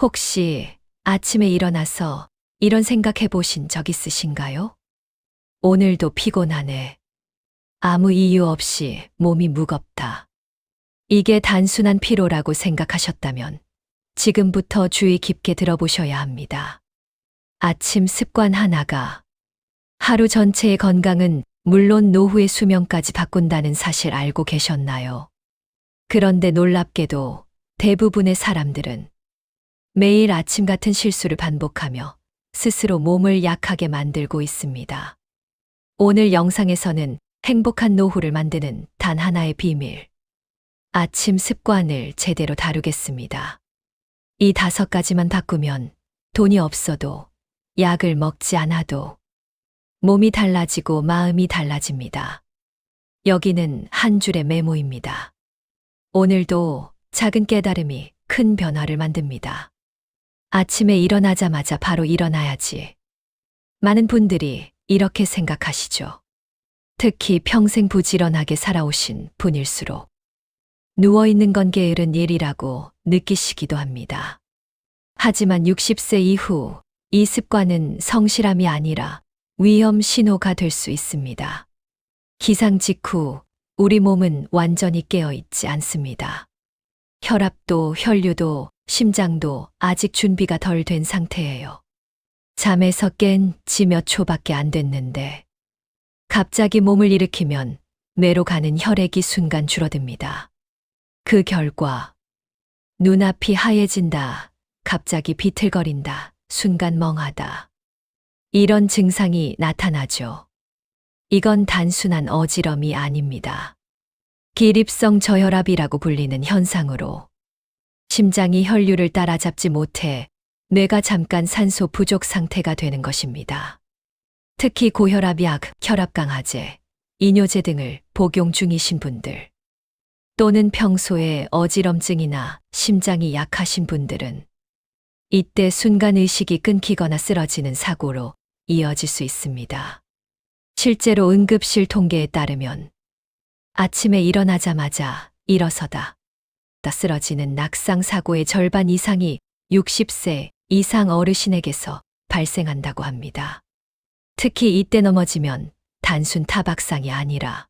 혹시 아침에 일어나서 이런 생각해 보신 적 있으신가요? 오늘도 피곤하네. 아무 이유 없이 몸이 무겁다. 이게 단순한 피로라고 생각하셨다면 지금부터 주의 깊게 들어보셔야 합니다. 아침 습관 하나가 하루 전체의 건강은 물론 노후의 수명까지 바꾼다는 사실 알고 계셨나요? 그런데 놀랍게도 대부분의 사람들은 매일 아침 같은 실수를 반복하며 스스로 몸을 약하게 만들고 있습니다. 오늘 영상에서는 행복한 노후를 만드는 단 하나의 비밀, 아침 습관을 제대로 다루겠습니다. 이 5가지만 바꾸면 돈이 없어도 약을 먹지 않아도 몸이 달라지고 마음이 달라집니다. 여기는 한 줄의 메모입니다. 오늘도 작은 깨달음이 큰 변화를 만듭니다. 아침에 일어나자마자 바로 일어나야지. 많은 분들이 이렇게 생각하시죠. 특히 평생 부지런하게 살아오신 분일수록 누워있는 건 게으른 일이라고 느끼시기도 합니다. 하지만 60세 이후 이 습관은 성실함이 아니라 위험 신호가 될 수 있습니다. 기상 직후 우리 몸은 완전히 깨어있지 않습니다. 혈압도 혈류도 심장도 아직 준비가 덜 된 상태예요. 잠에서 깬 지 몇 초밖에 안 됐는데 갑자기 몸을 일으키면 뇌로 가는 혈액이 순간 줄어듭니다. 그 결과 눈앞이 하얘진다, 갑자기 비틀거린다, 순간 멍하다. 이런 증상이 나타나죠. 이건 단순한 어지럼이 아닙니다. 기립성 저혈압이라고 불리는 현상으로 심장이 혈류를 따라잡지 못해 뇌가 잠깐 산소 부족 상태가 되는 것입니다. 특히 고혈압 약, 혈압 강화제, 이뇨제 등을 복용 중이신 분들, 또는 평소에 어지럼증이나 심장이 약하신 분들은 이때 순간 의식이 끊기거나 쓰러지는 사고로 이어질 수 있습니다. 실제로 응급실 통계에 따르면 아침에 일어나자마자 일어서다 쓰러지는 낙상 사고의 절반 이상이 60세 이상 어르신에게서 발생한다고 합니다. 특히 이때 넘어지면 단순 타박상이 아니라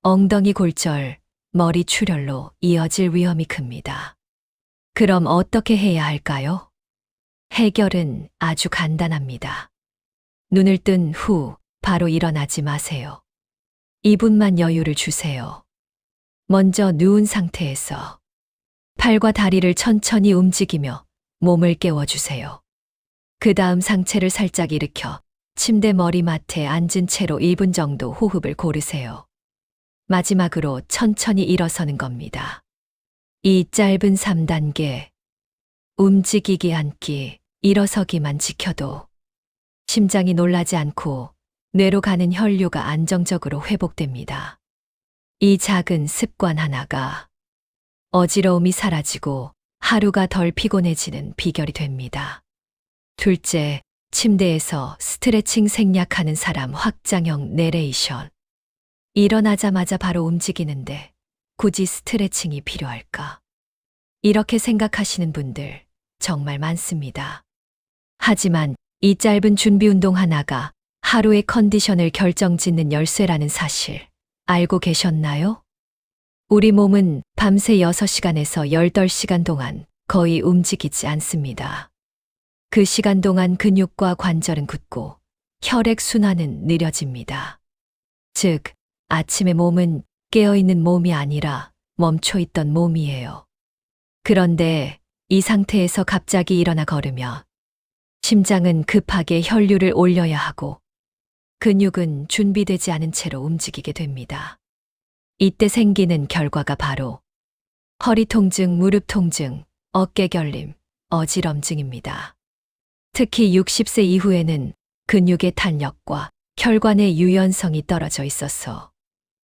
엉덩이 골절, 머리 출혈로 이어질 위험이 큽니다. 그럼 어떻게 해야 할까요? 해결은 아주 간단합니다. 눈을 뜬 후 바로 일어나지 마세요. 2분만 여유를 주세요. 먼저 누운 상태에서 팔과 다리를 천천히 움직이며 몸을 깨워주세요. 그 다음 상체를 살짝 일으켜 침대 머리맡에 앉은 채로 1분 정도 호흡을 고르세요. 마지막으로 천천히 일어서는 겁니다. 이 짧은 3단계, 움직이기 앉기, 일어서기만 지켜도 심장이 놀라지 않고 뇌로 가는 혈류가 안정적으로 회복됩니다. 이 작은 습관 하나가 어지러움이 사라지고 하루가 덜 피곤해지는 비결이 됩니다. 둘째, 침대에서 스트레칭 생략하는 사람 확장형 내레이션. 일어나자마자 바로 움직이는데 굳이 스트레칭이 필요할까? 이렇게 생각하시는 분들 정말 많습니다. 하지만 이 짧은 준비 운동 하나가 하루의 컨디션을 결정짓는 열쇠라는 사실 알고 계셨나요? 우리 몸은 밤새 6시간에서 18시간 동안 거의 움직이지 않습니다. 그 시간 동안 근육과 관절은 굳고 혈액 순환은 느려집니다. 즉, 아침의 몸은 깨어있는 몸이 아니라 멈춰있던 몸이에요. 그런데 이 상태에서 갑자기 일어나 걸으면 심장은 급하게 혈류를 올려야 하고 근육은 준비되지 않은 채로 움직이게 됩니다. 이때 생기는 결과가 바로 허리 통증, 무릎 통증, 어깨 결림, 어지럼증입니다. 특히 60세 이후에는 근육의 탄력과 혈관의 유연성이 떨어져 있어서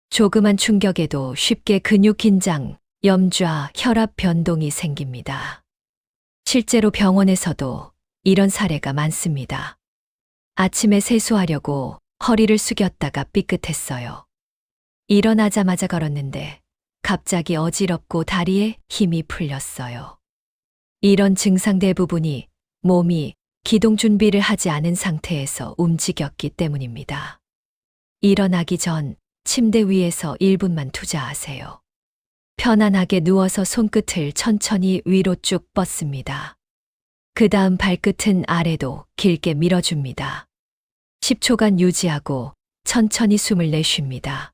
조그만 충격에도 쉽게 근육 긴장, 염좌, 혈압 변동이 생깁니다. 실제로 병원에서도 이런 사례가 많습니다. 아침에 세수하려고 허리를 숙였다가 삐끗했어요. 일어나자마자 걸었는데 갑자기 어지럽고 다리에 힘이 풀렸어요. 이런 증상 대부분이 몸이 기동 준비를 하지 않은 상태에서 움직였기 때문입니다. 일어나기 전 침대 위에서 1분만 투자하세요. 편안하게 누워서 손끝을 천천히 위로 쭉 뻗습니다. 그 다음 발끝은 아래도 길게 밀어줍니다. 10초간 유지하고 천천히 숨을 내쉽니다.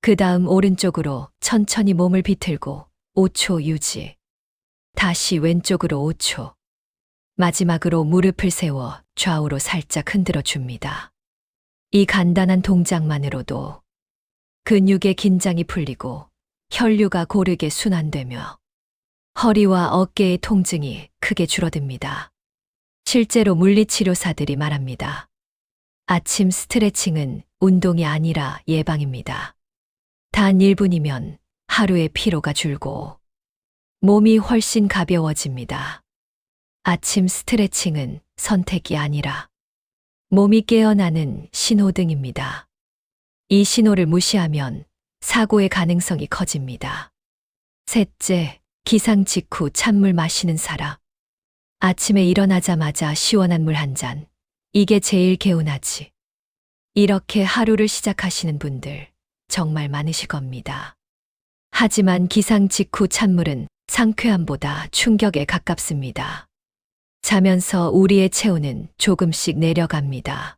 그 다음 오른쪽으로 천천히 몸을 비틀고 5초 유지. 다시 왼쪽으로 5초. 마지막으로 무릎을 세워 좌우로 살짝 흔들어 줍니다. 이 간단한 동작만으로도 근육의 긴장이 풀리고 혈류가 고르게 순환되며 허리와 어깨의 통증이 크게 줄어듭니다. 실제로 물리치료사들이 말합니다. 아침 스트레칭은 운동이 아니라 예방입니다. 단 1분이면 하루의 피로가 줄고 몸이 훨씬 가벼워집니다. 아침 스트레칭은 선택이 아니라 몸이 깨어나는 신호등입니다. 이 신호를 무시하면 사고의 가능성이 커집니다. 셋째, 기상 직후 찬물 마시는 사람. 아침에 일어나자마자 시원한 물 한 잔. 이게 제일 개운하지. 이렇게 하루를 시작하시는 분들 정말 많으실 겁니다. 하지만 기상 직후 찬물은 상쾌함보다 충격에 가깝습니다. 자면서 우리의 체온은 조금씩 내려갑니다.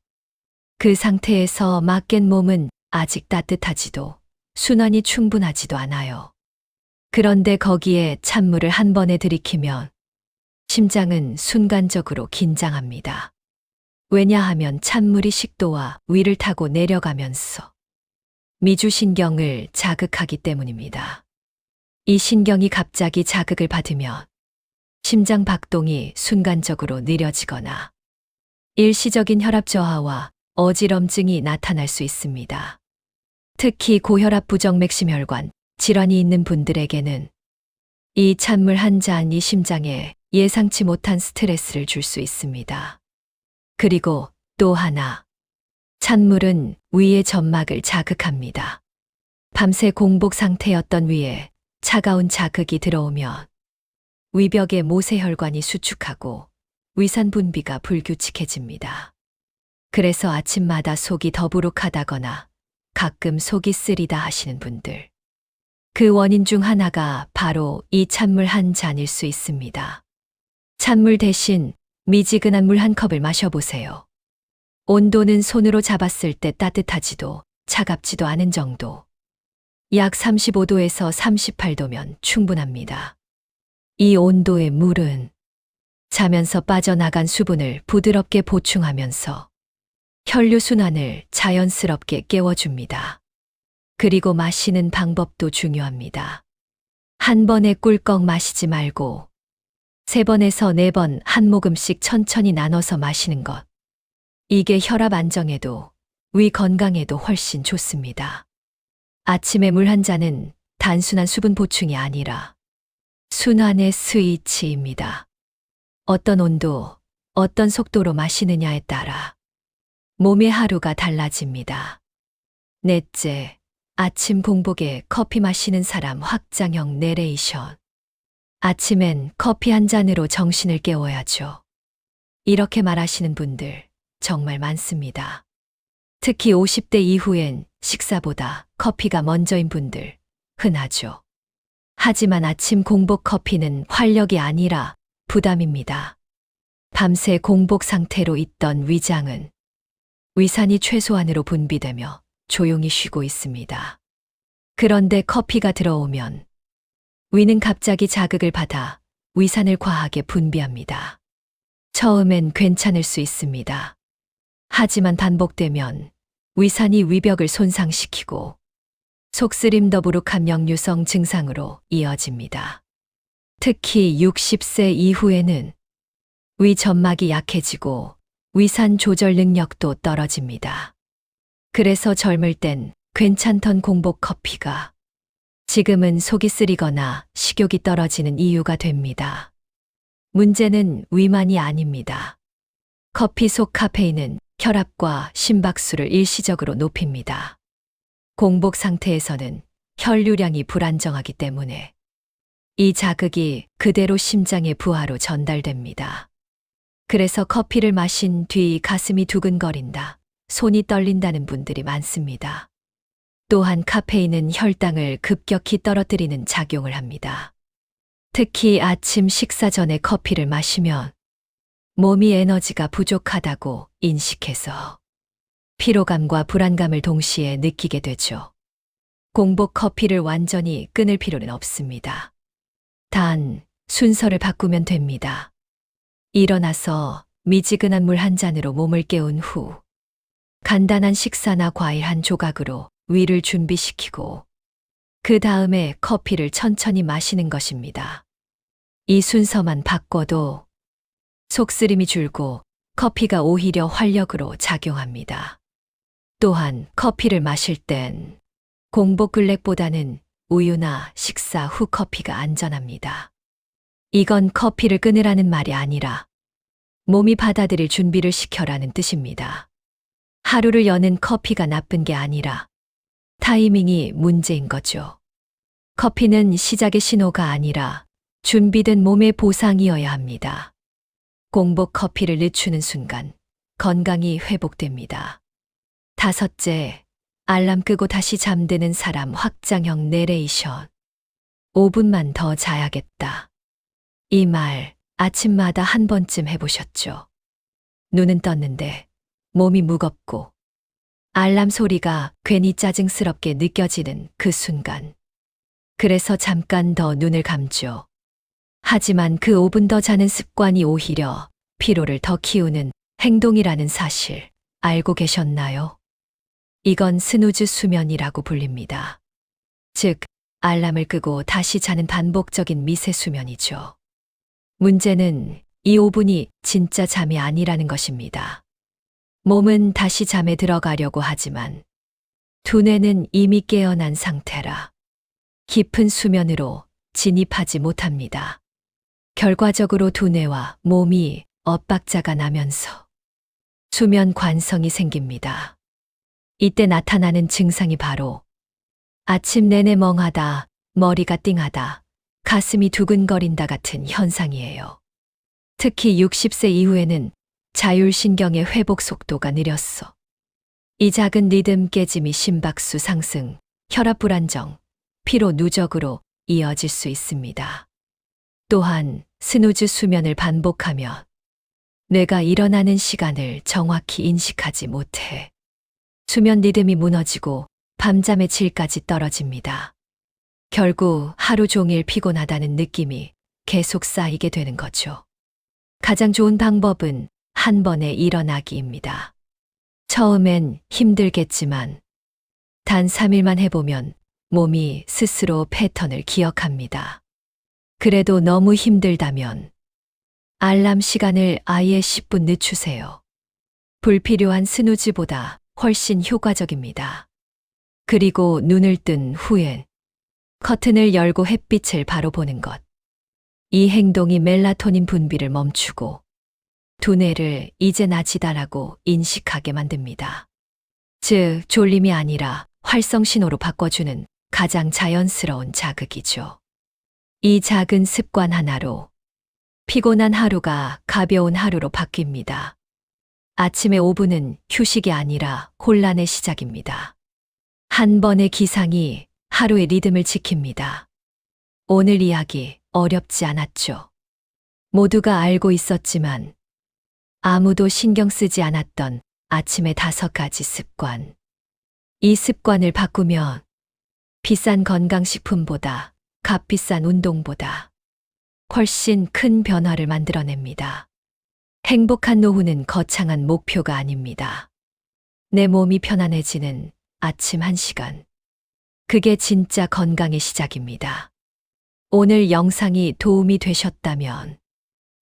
그 상태에서 막 깬 몸은 아직 따뜻하지도 순환이 충분하지도 않아요. 그런데 거기에 찬물을 한 번에 들이키면 심장은 순간적으로 긴장합니다. 왜냐하면 찬물이 식도와 위를 타고 내려가면서 미주신경을 자극하기 때문입니다. 이 신경이 갑자기 자극을 받으면 심장 박동이 순간적으로 느려지거나 일시적인 혈압 저하와 어지럼증이 나타날 수 있습니다. 특히 고혈압 부정맥심혈관 질환이 있는 분들에게는 이 찬물 한 잔이 심장에 예상치 못한 스트레스를 줄 수 있습니다. 그리고 또 하나, 찬물은 위의 점막을 자극합니다. 밤새 공복 상태였던 위에 차가운 자극이 들어오면 위벽의 모세혈관이 수축하고 위산 분비가 불규칙해집니다. 그래서 아침마다 속이 더부룩하다거나 가끔 속이 쓰리다 하시는 분들. 그 원인 중 하나가 바로 이 찬물 한 잔일 수 있습니다. 찬물 대신 미지근한 물 한 컵을 마셔보세요. 온도는 손으로 잡았을 때 따뜻하지도 차갑지도 않은 정도. 약 35도에서 38도면 충분합니다. 이 온도의 물은 자면서 빠져나간 수분을 부드럽게 보충하면서 혈류순환을 자연스럽게 깨워줍니다. 그리고 마시는 방법도 중요합니다. 한 번에 꿀꺽 마시지 말고 3번에서 4번 한 모금씩 천천히 나눠서 마시는 것. 이게 혈압 안정에도 위 건강에도 훨씬 좋습니다. 아침에 물 한 잔은 단순한 수분 보충이 아니라 순환의 스위치입니다. 어떤 온도, 어떤 속도로 마시느냐에 따라 몸의 하루가 달라집니다. 넷째, 아침 공복에 커피 마시는 사람 확장형 내레이션. 아침엔 커피 한 잔으로 정신을 깨워야죠. 이렇게 말하시는 분들 정말 많습니다. 특히 50대 이후엔 식사보다 커피가 먼저인 분들 흔하죠. 하지만 아침 공복 커피는 활력이 아니라 부담입니다. 밤새 공복 상태로 있던 위장은 위산이 최소한으로 분비되며 조용히 쉬고 있습니다. 그런데 커피가 들어오면 위는 갑자기 자극을 받아 위산을 과하게 분비합니다. 처음엔 괜찮을 수 있습니다. 하지만 반복되면 위산이 위벽을 손상시키고 속쓰림 더부룩한 역류성 증상으로 이어집니다. 특히 60세 이후에는 위 점막이 약해지고 위산 조절 능력도 떨어집니다. 그래서 젊을 땐 괜찮던 공복 커피가 지금은 속이 쓰리거나 식욕이 떨어지는 이유가 됩니다. 문제는 위만이 아닙니다. 커피 속 카페인은 혈압과 심박수를 일시적으로 높입니다. 공복 상태에서는 혈류량이 불안정하기 때문에 이 자극이 그대로 심장의 부하로 전달됩니다. 그래서 커피를 마신 뒤 가슴이 두근거린다, 손이 떨린다는 분들이 많습니다. 또한 카페인은 혈당을 급격히 떨어뜨리는 작용을 합니다. 특히 아침 식사 전에 커피를 마시면 몸이 에너지가 부족하다고 인식해서 피로감과 불안감을 동시에 느끼게 되죠. 공복 커피를 완전히 끊을 필요는 없습니다. 단, 순서를 바꾸면 됩니다. 일어나서 미지근한 물 한 잔으로 몸을 깨운 후, 간단한 식사나 과일 한 조각으로 위를 준비시키고, 그 다음에 커피를 천천히 마시는 것입니다. 이 순서만 바꿔도 속쓰림이 줄고 커피가 오히려 활력으로 작용합니다. 또한 커피를 마실 땐 공복 글렉보다는 우유나 식사 후 커피가 안전합니다. 이건 커피를 끊으라는 말이 아니라 몸이 받아들일 준비를 시켜라는 뜻입니다. 하루를 여는 커피가 나쁜 게 아니라 타이밍이 문제인 거죠. 커피는 시작의 신호가 아니라 준비된 몸의 보상이어야 합니다. 공복 커피를 늦추는 순간 건강이 회복됩니다. 5째, 알람 끄고 다시 잠드는 사람 확장형 내레이션. 5분만 더 자야겠다. 이 말 아침마다 한 번쯤 해보셨죠? 눈은 떴는데 몸이 무겁고 알람 소리가 괜히 짜증스럽게 느껴지는 그 순간. 그래서 잠깐 더 눈을 감죠. 하지만 그 5분 더 자는 습관이 오히려 피로를 더 키우는 행동이라는 사실 알고 계셨나요? 이건 스누즈 수면이라고 불립니다. 즉, 알람을 끄고 다시 자는 반복적인 미세 수면이죠. 문제는 이 5분이 진짜 잠이 아니라는 것입니다. 몸은 다시 잠에 들어가려고 하지만 두뇌는 이미 깨어난 상태라 깊은 수면으로 진입하지 못합니다. 결과적으로 두뇌와 몸이 엇박자가 나면서 수면 관성이 생깁니다. 이때 나타나는 증상이 바로 아침 내내 멍하다, 머리가 띵하다, 가슴이 두근거린다 같은 현상이에요. 특히 60세 이후에는 자율신경의 회복 속도가 느렸어. 이 작은 리듬 깨짐이 심박수 상승, 혈압 불안정, 피로 누적으로 이어질 수 있습니다. 또한 스누즈 수면을 반복하며 뇌가 일어나는 시간을 정확히 인식하지 못해 수면 리듬이 무너지고 밤잠의 질까지 떨어집니다. 결국 하루 종일 피곤하다는 느낌이 계속 쌓이게 되는 거죠. 가장 좋은 방법은 한 번에 일어나기입니다. 처음엔 힘들겠지만 단 3일만 해보면 몸이 스스로 패턴을 기억합니다. 그래도 너무 힘들다면 알람 시간을 아예 10분 늦추세요. 불필요한 스누즈보다 훨씬 효과적입니다. 그리고 눈을 뜬 후엔 커튼을 열고 햇빛을 바로 보는 것. 이 행동이 멜라토닌 분비를 멈추고 두뇌를 이제 낮이다라고 인식하게 만듭니다. 즉, 졸림이 아니라 활성 신호로 바꿔주는 가장 자연스러운 자극이죠. 이 작은 습관 하나로 피곤한 하루가 가벼운 하루로 바뀝니다. 아침의 5분은 휴식이 아니라 혼란의 시작입니다. 한 번의 기상이 하루의 리듬을 지킵니다. 오늘 이야기 어렵지 않았죠. 모두가 알고 있었지만 아무도 신경 쓰지 않았던 아침의 5가지 습관. 이 습관을 바꾸면 비싼 건강식품보다 값비싼 운동보다 훨씬 큰 변화를 만들어냅니다. 행복한 노후는 거창한 목표가 아닙니다. 내 몸이 편안해지는 아침 1시간. 그게 진짜 건강의 시작입니다. 오늘 영상이 도움이 되셨다면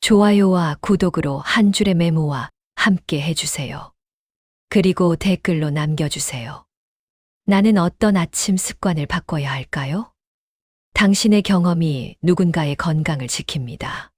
좋아요와 구독으로 한 줄의 메모와 함께 해주세요. 그리고 댓글로 남겨주세요. 나는 어떤 아침 습관을 바꿔야 할까요? 당신의 경험이 누군가의 건강을 지킵니다.